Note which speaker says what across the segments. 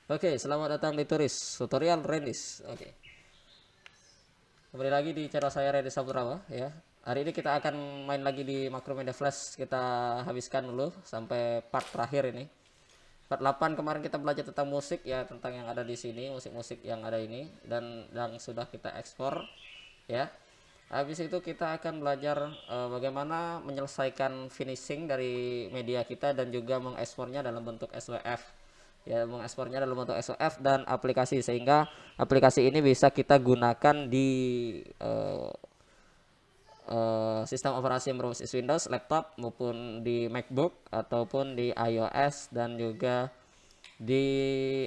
Speaker 1: Oke, selamat datang di Turis Tutorial Rendis. Oke, kembali lagi di channel saya Rendis Saputrawa ya. Hari ini kita akan main lagi di Macromedia Flash. Kita habiskan dulu sampai part terakhir ini. Part 8 kemarin kita belajar tentang musik ya, tentang yang ada di sini, musik-musik yang ada ini dan yang sudah kita ekspor ya. Habis itu kita akan belajar bagaimana menyelesaikan finishing dari media kita dan juga mengekspornya dalam bentuk SWF. Ya, mengekspornya dalam bentuk SWF dan aplikasi sehingga aplikasi ini bisa kita gunakan di sistem operasi yang berbasis Windows, laptop maupun di MacBook ataupun di iOS dan juga di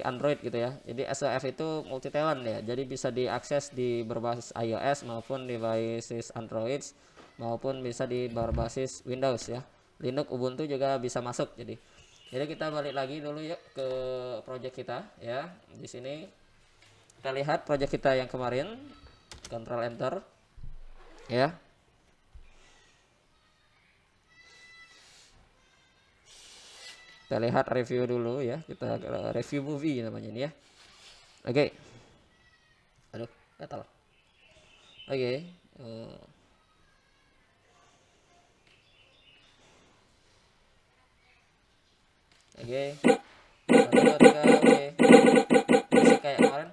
Speaker 1: Android gitu ya. Jadi SOF itu multi talent ya. Jadi bisa diakses di berbasis iOS maupun di berbasis Android maupun bisa di berbasis Windows ya. Linux, Ubuntu juga bisa masuk. Jadi kita balik lagi dulu yuk ke project kita ya. Di sini kita lihat project kita yang kemarin. Control Enter ya. Kita lihat review dulu ya. Kita review movie namanya ini ya. Oke. Aduh, gatal. Oke. Oke. Satu, dua, tiga. Oke. Musik kayak kemarin.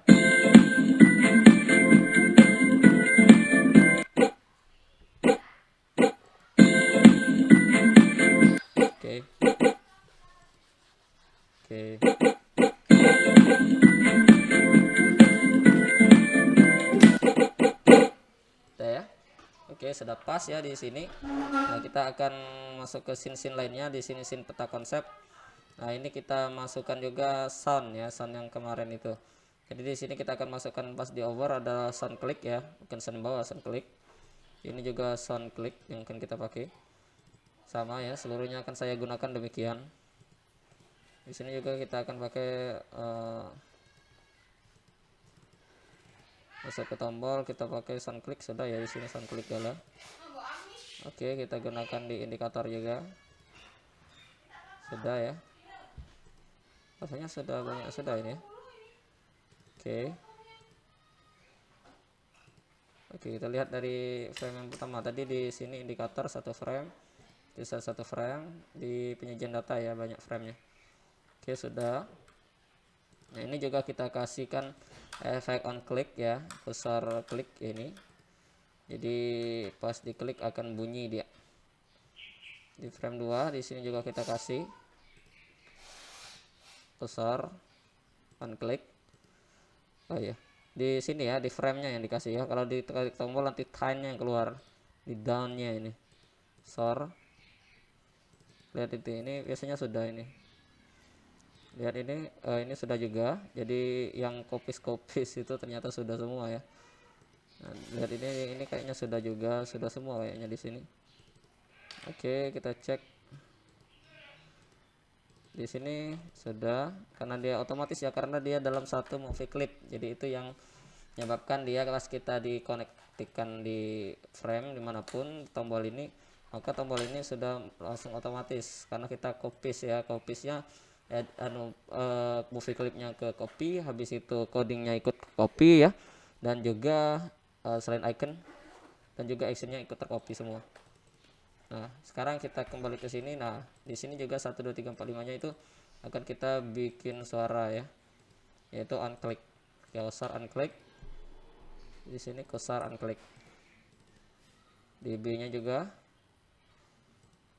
Speaker 1: Oke. Oke. Udah ya. Oke, sudah pas ya di sini. Nah, kita akan masuk ke scene-scene lainnya. Di sini scene peta konsep. Nah, ini kita masukkan juga sound ya, sound yang kemarin itu. Jadi di sini kita akan masukkan pas di over ada sound click ya, bukan sound bawah, sound click. Ini juga sound click yang akan kita pakai. Sama ya, seluruhnya akan saya gunakan demikian. Di sini juga kita akan pakai masuk ke tombol, kita pakai sound click sudah ya, di sini sound click gala. Oke, kita gunakan di indikator juga. Sudah ya. Rasanya sudah banyak sudah ini ya. Oke. Oke, kita lihat dari frame yang pertama tadi di sini indikator satu frame, bisa satu frame di penyajian data ya, banyak framenya. Oke, sudah. Nah, ini juga kita kasihkan efek on click ya, besar klik ini. Jadi pas diklik akan bunyi dia. Di frame 2 di sini juga kita kasih besar on click. Oh iya, di sini ya, di framenya yang dikasih ya. Kalau diklik tombol nanti time-nya yang keluar di down-nya ini. Sor. Lihat itu, ini biasanya sudah ini. Lihat ini sudah juga. Jadi yang kopis-kopis itu ternyata sudah semua ya. Nah, lihat ini kayaknya sudah juga, sudah semua kayaknya di sini. Oke, kita cek. Di sini sudah, karena dia otomatis ya, karena dia dalam satu movie clip. Jadi itu yang menyebabkan dia kelas kita dikonektikan di frame dimanapun tombol ini, maka tombol ini sudah langsung otomatis karena kita kopis ya, kopisnya movie clipnya ke copy, habis itu codingnya ikut copy ya, dan juga selain icon dan juga actionnya ikut tercopy semua. Nah, sekarang kita kembali ke sini. Nah, di sini juga 1 2 3 4 5-nya itu akan kita bikin suara ya, yaitu on click. Cursor on click. Di sini cursor on click. Di B-nya juga.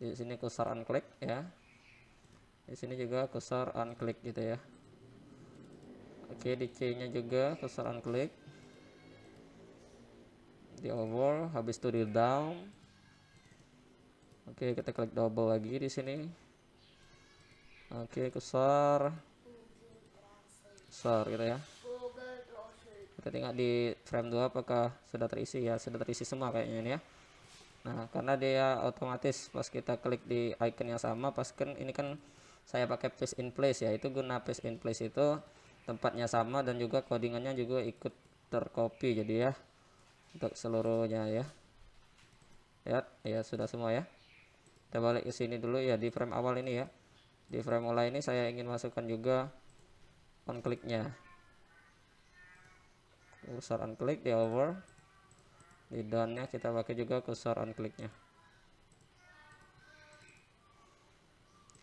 Speaker 1: Di sini cursor on click ya. Di sini juga cursor on click gitu ya. Oke, di C-nya juga cursor on click. Di over, habis itu di down. Oke, kita klik double lagi di sini. Oke, cursor gitu ya. Kita tengok di frame 2 apakah sudah terisi ya, sudah terisi semua kayaknya ini ya. Nah, karena dia otomatis pas kita klik di icon yang sama, pas kan ini kan saya pakai paste in place ya, itu guna paste in place itu tempatnya sama dan juga codingannya juga ikut tercopy jadi ya, untuk seluruhnya ya. Lihat ya, sudah semua ya. Kita balik ke sini dulu ya, di frame awal ini ya. Di frame mulai ini saya ingin masukkan juga on clicknya, kursor on click di over, di downnya kita pakai juga kursor on clicknya.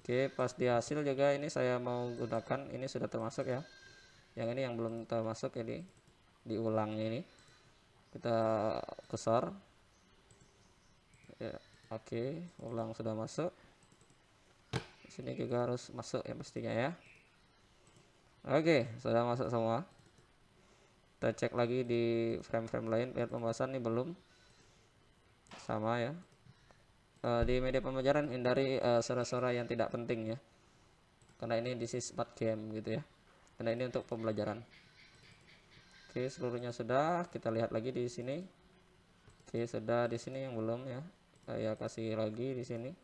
Speaker 1: Oke, pas di hasil juga ini saya mau gunakan, ini sudah termasuk ya, yang ini yang belum termasuk, ini diulangnya ini kita kursor ya. Oke, ulang sudah masuk, di sini juga harus masuk ya pastinya ya. Oke, sudah masuk semua. Kita cek lagi di frame-frame lain, lihat pembahasan ini belum sama ya. Di media pembelajaran hindari suara-suara yang tidak penting ya, karena ini this is not game gitu ya, karena ini untuk pembelajaran. Oke, seluruhnya sudah. Kita lihat lagi di sini. Oke, sudah. Di sini yang belum ya, saya kasih lagi di sini.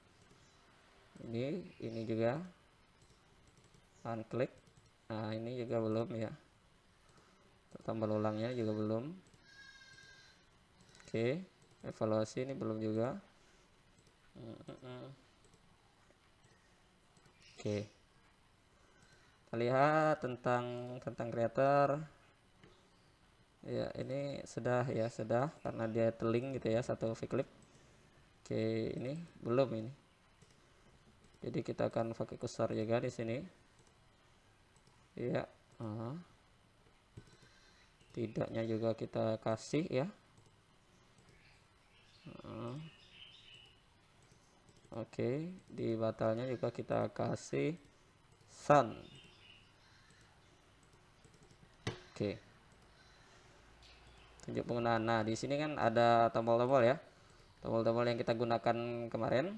Speaker 1: Ini juga unclick. Nah, ini juga belum ya, tambah ulangnya juga belum. Oke, evaluasi ini belum juga. Oke, kita lihat tentang creator ya, ini sudah ya, sudah, karena dia teling gitu ya, satu v-clip. Oke, ini belum ini, jadi kita akan pakai kursor juga di sini ya. Tidaknya juga kita kasih ya. Oke, di batalnya juga kita kasih sun. Oke, tunjuk penggunaan. Nah, di sini kan ada tombol-tombol ya, tombol-tombol yang kita gunakan kemarin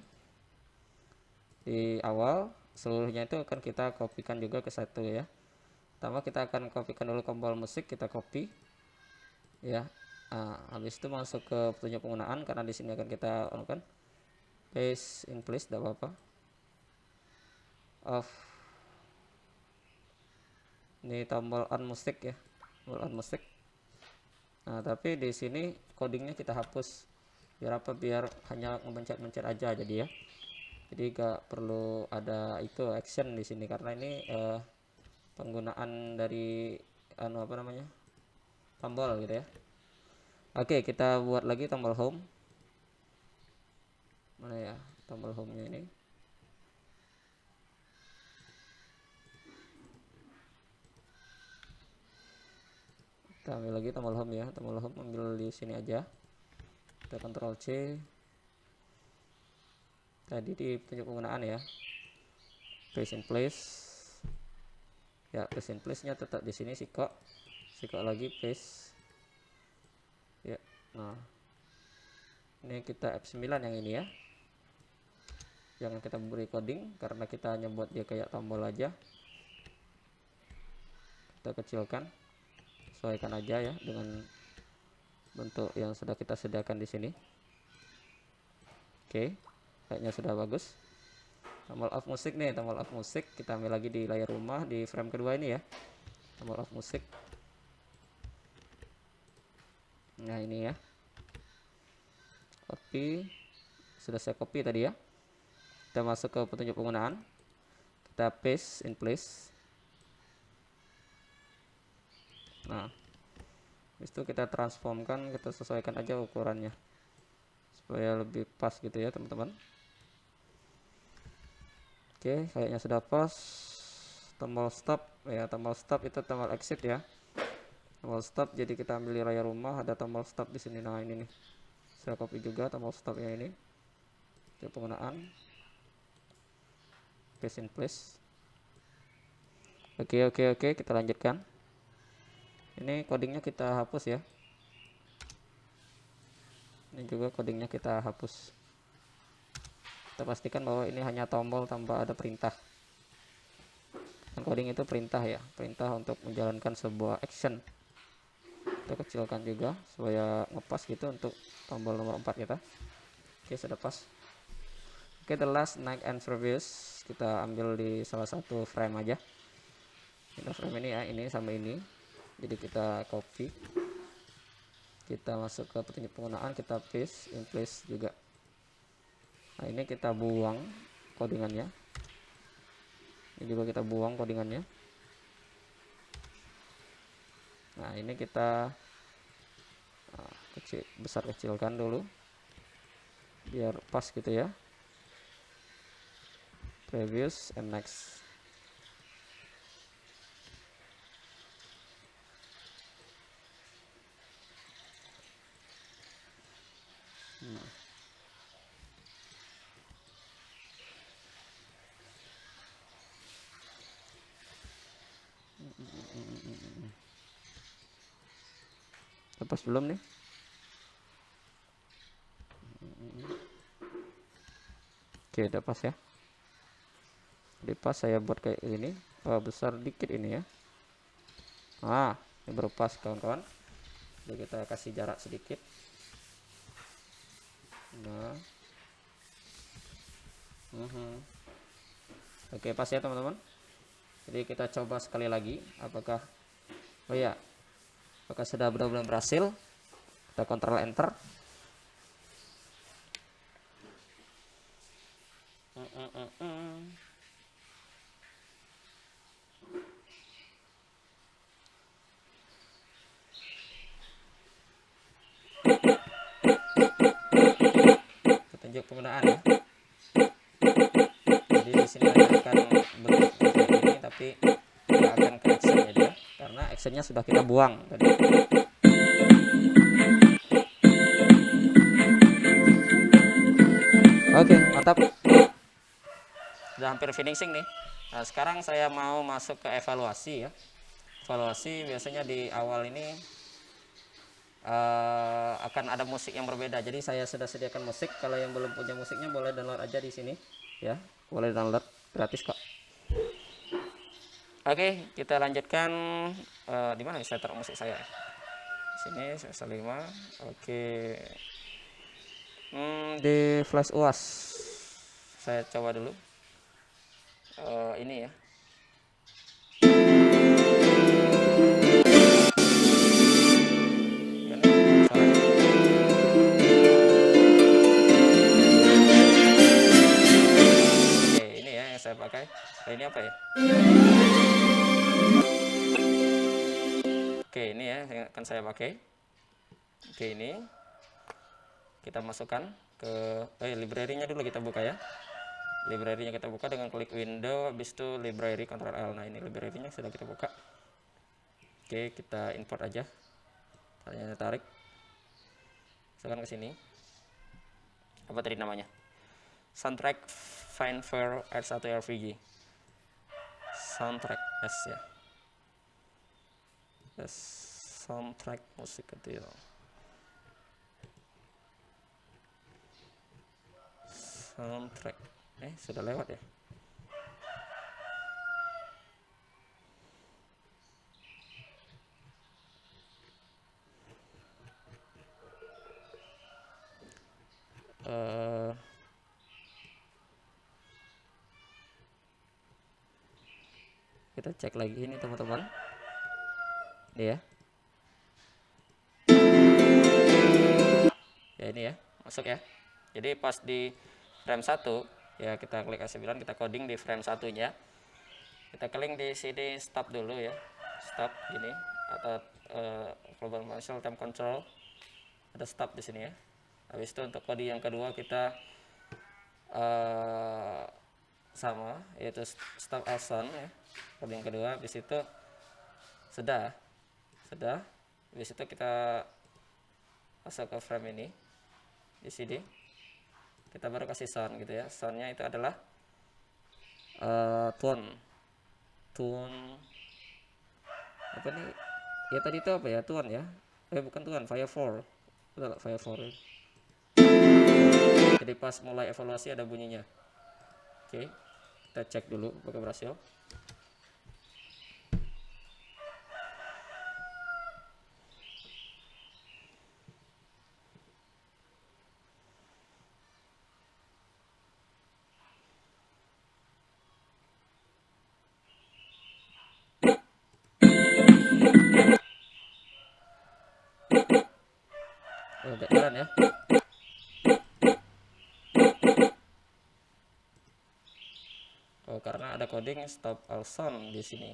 Speaker 1: di awal. Seluruhnya itu akan kita kopikan juga ke satu ya. Pertama kita akan kopikan dulu tombol musik, kita copy ya. Nah, habis itu masuk ke petunjuk penggunaan, karena di sini akan kita anukan paste in place, tidak apa-apa. Off, ini tombol on musik ya, tombol on musik. Nah, tapi di sini codingnya kita hapus, biar apa, biar hanya mencet-mencet aja jadi ya, jadi gak perlu ada itu action di sini, karena ini penggunaan dari apa namanya, tombol gitu ya. Oke, kita buat lagi tombol home. Mana ya tombol home nya ini? Kita ambil lagi tombol home ya, tombol home ambil di sini aja. Kita Ctrl C. Tadi di petunjuk penggunaan ya, paste in place ya, paste in place nya tetap di sini, sikok lagi paste ya. Nah, ini kita F9 yang ini ya, jangan kita beri coding karena kita hanya buat dia kayak tombol aja. Kita kecilkan, sesuaikan aja ya dengan bentuk yang sudah kita sediakan di sini. Oke, kayaknya sudah bagus. Tombol off musik nih, tombol off musik kita ambil lagi di layar rumah di frame kedua ini ya, tombol off musik. Nah, ini ya, copy, sudah saya copy tadi ya. Kita masuk ke petunjuk penggunaan, kita paste in place. Nah, habis itu kita transformkan, kita sesuaikan aja ukurannya supaya lebih pas gitu ya teman-teman. Oke, kayaknya sudah pas. Tombol stop ya, tombol stop itu tombol exit ya, tombol stop. Jadi kita ambil di layar rumah, ada tombol stop di sini. Nah, ini nih, saya copy juga tombol stopnya ini, untuk penggunaan paste in place. Oke, kita lanjutkan. Ini codingnya kita hapus ya, ini juga codingnya kita hapus. Kita pastikan bahwa ini hanya tombol tanpa ada perintah. Dan coding itu perintah ya, perintah untuk menjalankan sebuah action. Kita kecilkan juga supaya ngepas gitu untuk tombol nomor 4 kita. Oke, sudah pas. Oke, the last night and previous kita ambil di salah satu frame aja. Kita frame ini ya, ini sama ini. Jadi kita copy, kita masuk ke petunjuk penggunaan, kita paste in place juga. Nah, ini kita buang codingannya, ini juga kita buang codingannya. Nah ini kita besar kecilkan dulu biar pas gitu ya. Previous and next. Lepas belum nih? Oke, udah pas ya. Jadi pas saya buat kayak ini, besar dikit ini ya. Ini baru pas kawan-kawan. Jadi kita kasih jarak sedikit. Nah, oke pas ya teman-teman. Jadi kita coba sekali lagi, apakah apakah sudah benar-benar berhasil. Kita kontrol enter. Petunjuk penggunaan ya. Jadi di sini akan bentuk seperti ini, tapi tidak akan ke action ya dia, karena actionnya sudah kita buang tadi. Oke, mantap. Sudah hampir finishing nih. Nah, sekarang saya mau masuk ke evaluasi ya. Evaluasi biasanya di awal ini akan ada musik yang berbeda. Jadi saya sudah sediakan musik. Kalau yang belum punya musiknya boleh download aja di sini ya. Boleh download gratis kok. Oke, kita lanjutkan. Di mana saya taruh musik saya? Di sini semester 5. Oke. Di flash UAS. Saya coba dulu. Ini ya. Saya pakai. Ini apa ya? Oke, ini ya yang akan saya pakai. Oke, ini kita masukkan ke library-nya dulu kita buka ya. Library-nya kita buka dengan klik window, habis itu library Ctrl L. Nah, ini library-nya sudah kita buka. Oke, kita import aja. Caranya tarik. Masukkan ke sini. Apa tadi namanya? Soundtrack Fanfare R1 RPG. Soundtrack S ya. S soundtrack musik kecil. Soundtrack. Sudah lewat ya. Kita cek lagi ini teman-teman. Ini ya. Ya ini ya, masuk ya. Jadi pas di frame 1 ya kita klik F9, kita coding di frame 1-nya. Kita klik di sini stop dulu ya. Stop gini atau global marshal time control. Ada stop di sini ya. Habis itu untuk kode yang kedua kita sama, yaitu stop as on ya. Kode yang kedua, habis itu sudah. Habis itu kita masuk ke frame ini di sini. Kita baru kasih sound gitu ya. Soundnya itu adalah tone apa nih ya, tadi itu apa ya, tuan ya, bukan tuan, Fire 4. Betul, Fire 4. Jadi pas mulai evaluasi ada bunyinya. Oke, kita cek dulu apakah berhasil. Agak jalan ya. Karena ada coding stop all sound di sini.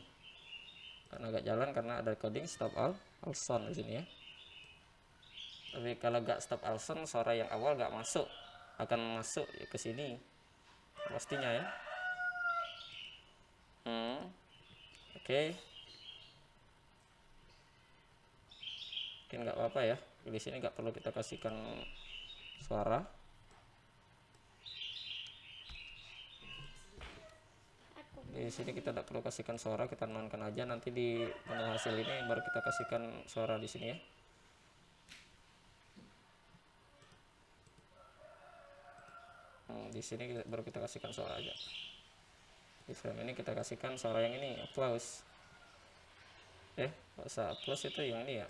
Speaker 1: karena agak jalan karena ada coding stop all sound di sini ya. Tapi kalau gak stop all sound, suara yang awal gak masuk, akan masuk ke sini pastinya ya. Oke. Mungkin nggak apa-apa ya, di sini nggak perlu kita kasihkan suara. Di sini kita tidak perlu kasihkan suara, kita nonkan aja, nanti di menu hasil ini baru kita kasihkan suara di sini ya. Di sini baru kita kasihkan suara aja. Di frame ini kita kasihkan suara yang ini, applause. Masa applause itu yang ini ya.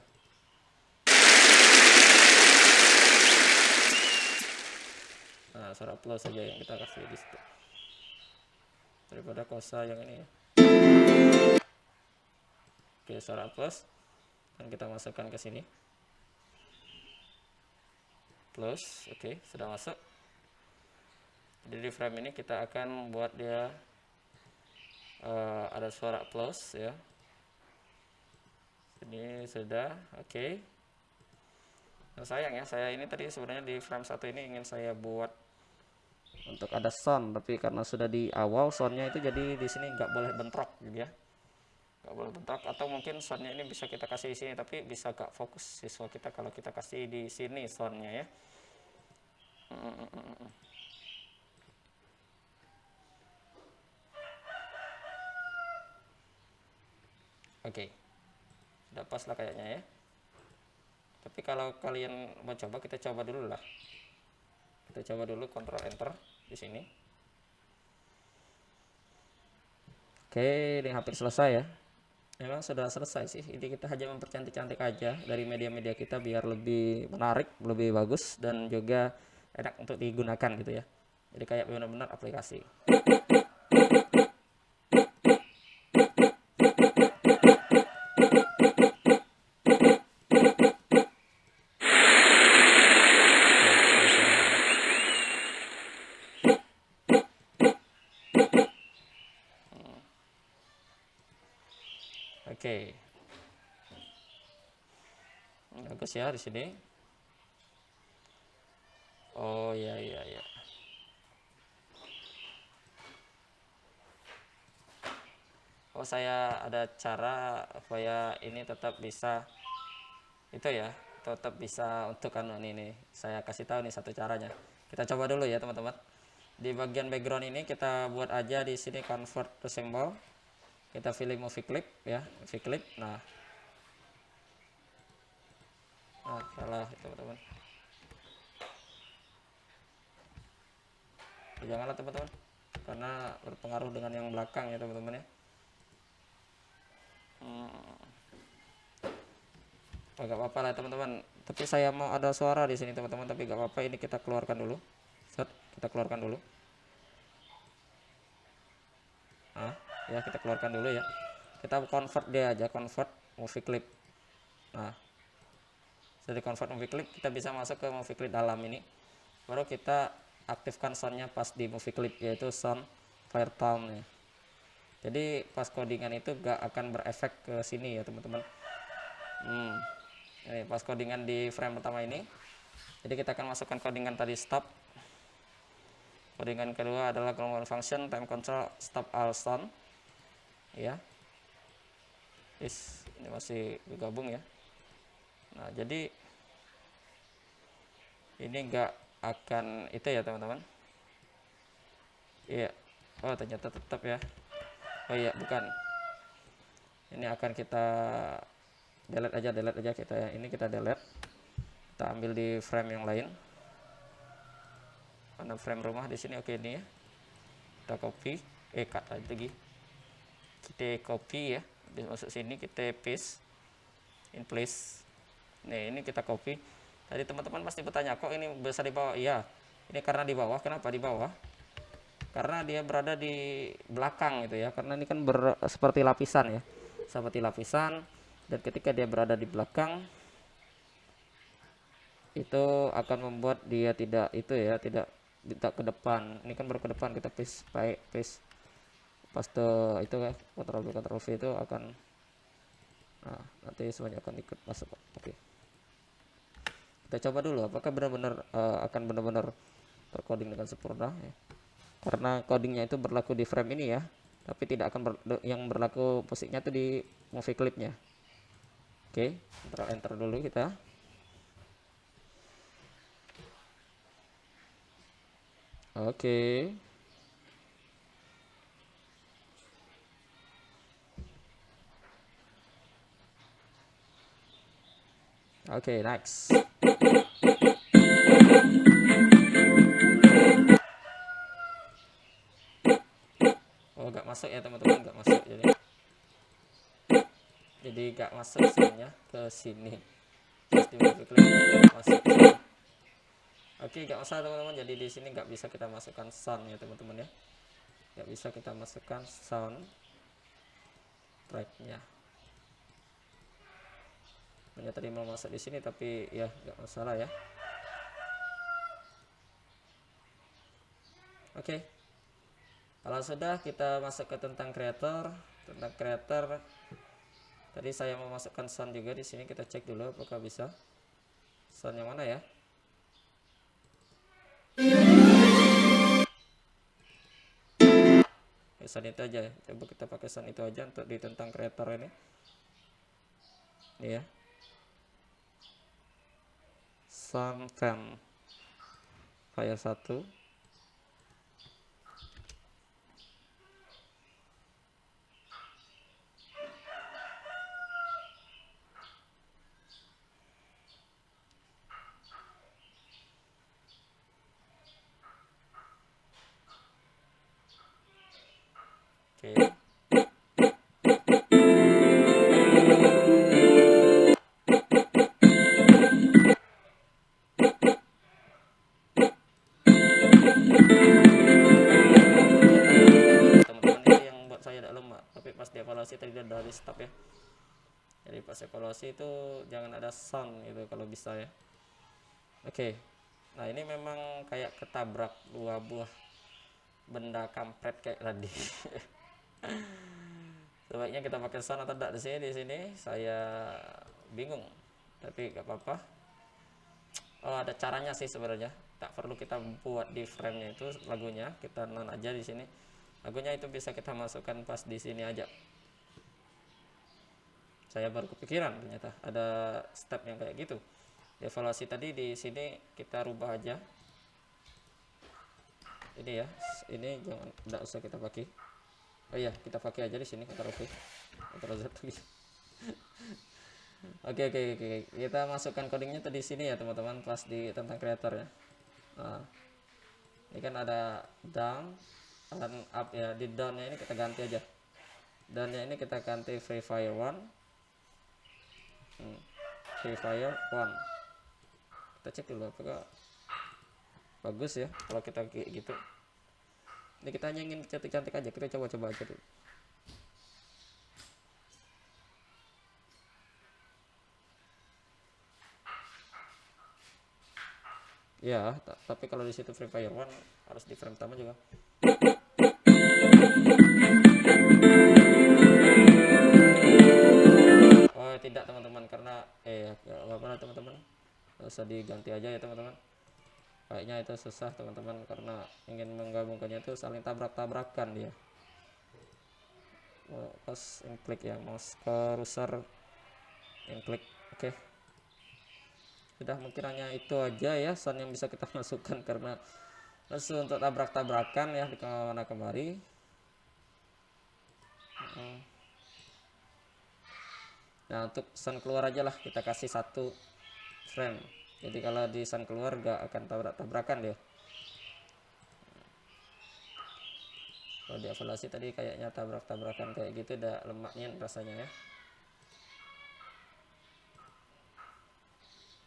Speaker 1: Nah, suara applause saja yang kita kasih di situ. Daripada kosa yang ini ya. Oke, suara applause. Dan kita masukkan ke sini. Plus, oke, sudah masuk. Jadi di frame ini kita akan buat dia ada suara applause ya. Ini sudah oke. Nah, sayang ya, saya ini tadi sebenarnya di frame 1 ini ingin saya buat untuk ada sound, tapi karena sudah di awal soundnya itu, jadi di sini nggak boleh bentrok gitu ya, nggak boleh bentrok. Atau mungkin soundnya ini bisa kita kasih di sini, tapi bisa gak fokus siswa kita kalau kita kasih di sini soundnya ya. Oke, sudah pas lah kayaknya ya. Tapi kalau kalian mau coba, kita coba dulu lah. Kita coba dulu, Ctrl Enter di sini. Oke, ini hampir selesai ya. Memang sudah selesai sih. Ini kita hanya mempercantik-cantik aja dari media-media kita biar lebih menarik, lebih bagus, dan juga enak untuk digunakan gitu ya. Jadi kayak benar-benar aplikasi. Oke. Bagus ya di sini. Oh iya. Oh, saya ada cara supaya ini tetap bisa itu ya, tetap bisa untuk ini saya kasih tahu nih satu caranya. Kita coba dulu ya teman-teman. Di bagian background ini kita buat aja di sini convert to symbol. Kita pilih movie clip ya, movie clip. Nah, salah teman-teman. Janganlah teman-teman, karena berpengaruh dengan yang belakang ya teman-teman ya. Gak apa-apa lah teman-teman. Tapi saya mau ada suara di sini teman-teman, tapi gak apa-apa, ini kita keluarkan dulu. Kita keluarkan dulu. Ya kita keluarkan dulu ya. Kita convert dia aja, convert movie clip. Nah, jadi convert movie clip, kita bisa masuk ke movie clip dalam ini. Baru kita aktifkan soundnya pas di movie clip, yaitu sound fire tone ya. Jadi pas codingan itu gak akan berefek ke sini ya teman-teman. Ini pas codingan di frame pertama ini. Jadi kita akan masukkan codingan tadi stop. Codingan kedua adalah global function time control stop all sound. Ya. Ini masih digabung ya. Nah, jadi ini enggak akan itu ya teman-teman. Iya. Oh, ternyata tetap ya. Oh iya, bukan. Ini akan kita delete aja kita ya. Ini kita delete. Kita ambil di frame yang lain. Ada frame rumah di sini, oke ini ya. Kita copy, cut lagi. Kita copy ya, masuk sini kita paste in place. Nih, ini kita copy. Tadi teman-teman pasti bertanya, kok ini bisa di bawah? Iya, ini karena di bawah. Kenapa di bawah? Karena dia berada di belakang gitu ya. Karena ini kan seperti lapisan ya, seperti lapisan. Dan ketika dia berada di belakang, itu akan membuat dia tidak itu ya, tidak ke depan. Ini kan baru ke depan, kita paste paste itu ya, Ctrl V itu akan Nah, nanti semuanya akan ikut masuk. Oke, kita coba dulu apakah benar-benar akan benar-benar tercoding dengan sempurna ya. Karena codingnya itu berlaku di frame ini ya, tapi tidak akan yang berlaku musiknya itu di movie clipnya. Oke, enter dulu kita. Oke. Oke, next. Oh, nggak masuk ya teman-teman, nggak masuk jadi nggak masuk soundnya ke sini. Terus di movie clip nggak masuk sini. Oke, nggak masalah teman-teman. Jadi di sini nggak bisa kita masukkan sound ya teman-teman ya. Nggak bisa kita masukkan sound tracknya. Hanya tadi mau masuk di sini tapi ya nggak masalah ya. Oke, kalau sudah kita masuk ke tentang creator. Tadi saya mau masukkan sound juga di sini. Kita cek dulu apakah bisa. Sound yang mana ya? Sound itu aja ya. Coba kita pakai sound itu aja untuk di tentang creator ini. Ini ya. Sound fan file 1. Oke. Teman-teman itu yang buat saya tidak lemah, tapi pas dievaluasi tadi udah dari stop ya. Jadi pas evaluasi itu jangan ada sound gitu kalau bisa ya. Oke. Nah, ini memang kayak ketabrak dua buah benda kampret kayak tadi. Sebaiknya kita pakai sound atau tidak di sini saya bingung. Tapi gak apa-apa. Oh, ada caranya sih sebenarnya. Tak perlu kita buat di frame-nya itu lagunya, kita non aja di sini. Lagunya itu bisa kita masukkan pas di sini aja. Saya baru kepikiran ternyata ada step yang kayak gitu. Evaluasi tadi di sini kita rubah aja. Ini ya, ini jangan, tidak usah kita pakai. Oh iya, kita pakai aja di sini, Ctrl V, Ctrl Z lagi. Oke, kita masukkan codingnya tadi sini ya teman-teman, pas di tentang creator ya. Nah, ini kan ada down dan up ya. Di downnya ini kita ganti aja, downnya ini kita ganti free fire 1. Free fire 1 kita cek dulu apakah bagus ya kalau kita kayak gitu. Ini kita hanya ingin cantik-cantik aja, kita coba-coba aja dulu ya. Tapi kalau di situ free fire 1 harus di frame pertama juga. Oh tidak teman-teman, karena nggak apa-apa teman-teman, usah diganti aja ya teman-teman. Kayaknya itu susah teman-teman karena ingin menggabungkannya itu saling tabrak-tabrakan dia. Pas klik ya, mouse cursor klik. Oke, sudah, mungkin hanya itu aja ya sound yang bisa kita masukkan karena langsung untuk tabrak-tabrakan ya di kemana kemari. Nah, untuk sound keluar aja lah kita kasih 1 frame, jadi kalau di sound keluar gak akan tabrak-tabrakan dia. Kalau di evaluasi tadi kayaknya tabrak-tabrakan kayak gitu, udah lemaknya rasanya ya.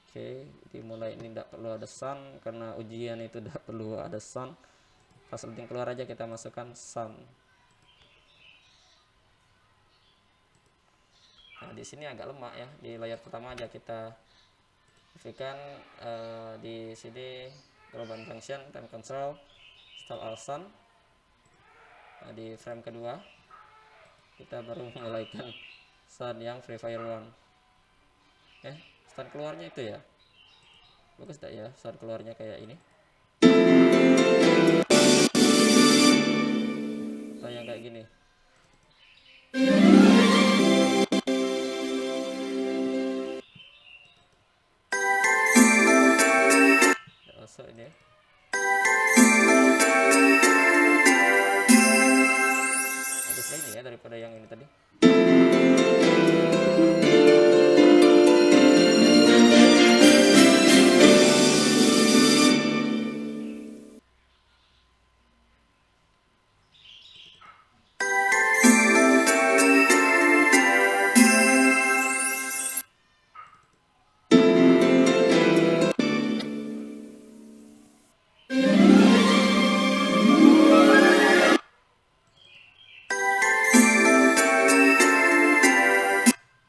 Speaker 1: Oke, dimulai ini tidak perlu ada sound karena ujian itu tidak perlu ada sound. Pas loading keluar aja kita masukkan sound. Nah, di sini agak lemak ya, di layar pertama aja kita berikan di sini global function, time control, stop all sound. Nah, di frame kedua kita baru mulaikan Sun yang Free Fire One. Sun keluarnya itu ya, bagus tak ya sun keluarnya kayak ini atau yang kayak gini. Nggak masuk ini ya. Baguslah ini ya daripada yang ini tadi.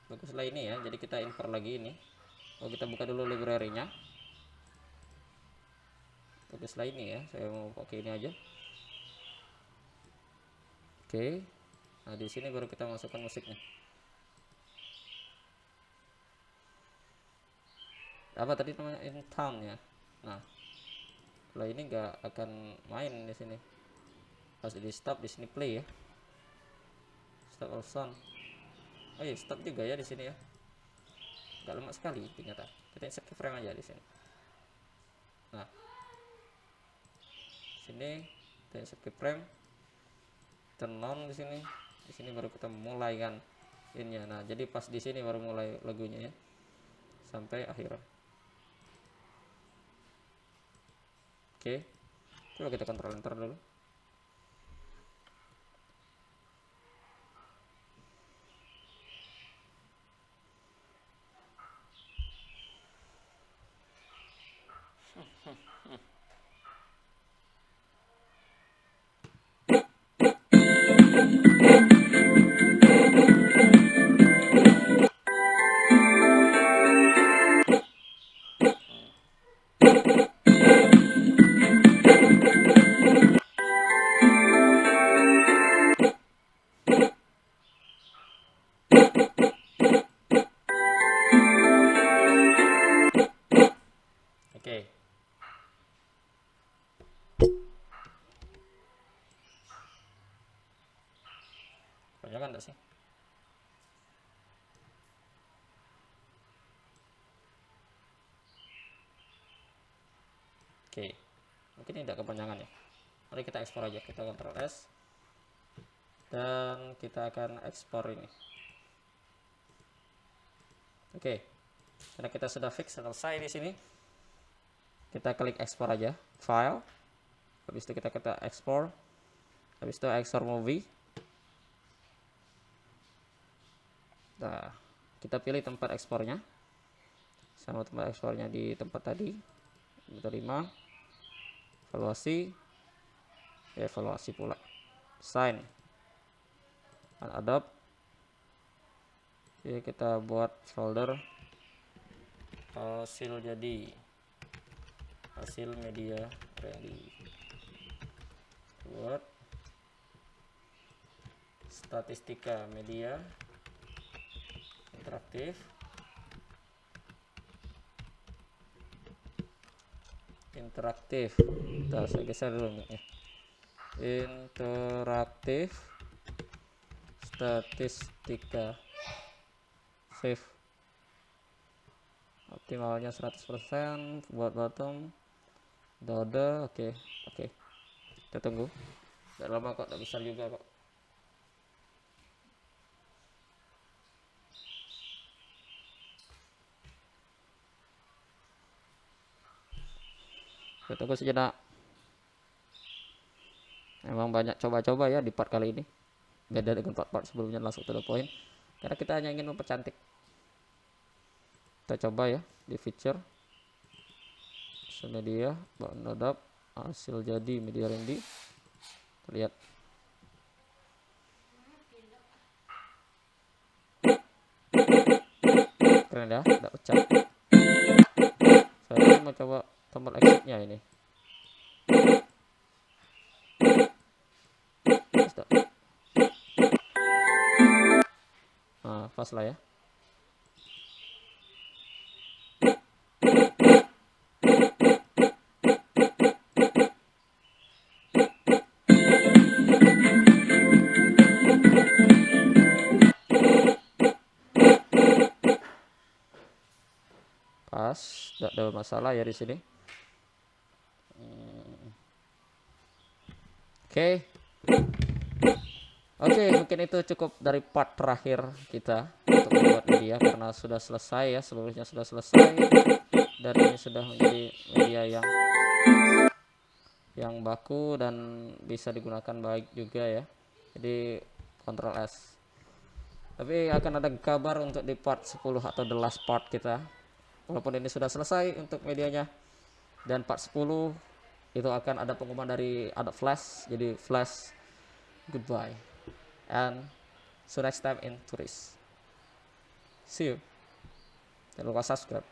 Speaker 1: Baguslah ini ya, jadi kita import lagi ini. Kita buka dulu library-nya. Baguslah ini ya, saya mau pakai ini aja. Nah di sini baru kita masukkan musiknya. Apa tadi namanya, in town ya. Nah kalau ini nggak akan main di sini, harus di stop, di sini play ya, stop all sound. Oh iya, stop juga ya di sini ya, nggak lama sekali ternyata. Kita insert keyframe aja di sini. Nah sini kita insert keyframe, turn on di sini. Di sini baru kita mulai kan ininya. Nah jadi pas di sini baru mulai lagunya ya sampai akhir. Coba kita kontrol enter dulu. Kebanyakan enggak sih? Mungkin ini tidak kepanjangan ya. Mari kita ekspor aja, kita Ctrl S dan kita akan ekspor ini. Karena kita sudah fix selesai di sini, kita klik ekspor aja, file, habis itu kita ekspor, habis itu ekspor movie. Nah kita pilih tempat ekspornya, sama tempat ekspornya di tempat tadi, terima, evaluasi pula, sign, adopt. Kita buat folder hasil media ready, buat statistika media interaktif, saya geser dulu ya. Interaktif statistika, save, optimalnya 100%, buat bottom dode. Oke. Kita tunggu, tidak lama kok, tidak besar juga kok. Kita tunggu sejenak. Memang banyak coba-coba ya di part kali ini, beda dengan part sebelumnya, langsung to the point karena kita hanya ingin mempercantik. Kita coba ya di feature media, nodap, hasil jadi media ready. Lihat keren ya, tidak pecah. Saya mau coba tombol exitnya ini. Nah pas lah ya. Pas, tidak ada masalah ya di sini. Oke. Oke, mungkin itu cukup dari part terakhir kita untuk membuat media, karena sudah selesai ya, seluruhnya sudah selesai dan ini sudah menjadi media yang baku dan bisa digunakan baik juga ya. Jadi Ctrl S. Tapi akan ada kabar untuk di part 10 atau the last part kita. Walaupun ini sudah selesai untuk medianya, dan part 10 itu akan ada pengumuman dari Adobe Flash. Jadi Flash goodbye and so next time in Tourist. See you. Jangan lupa subscribe.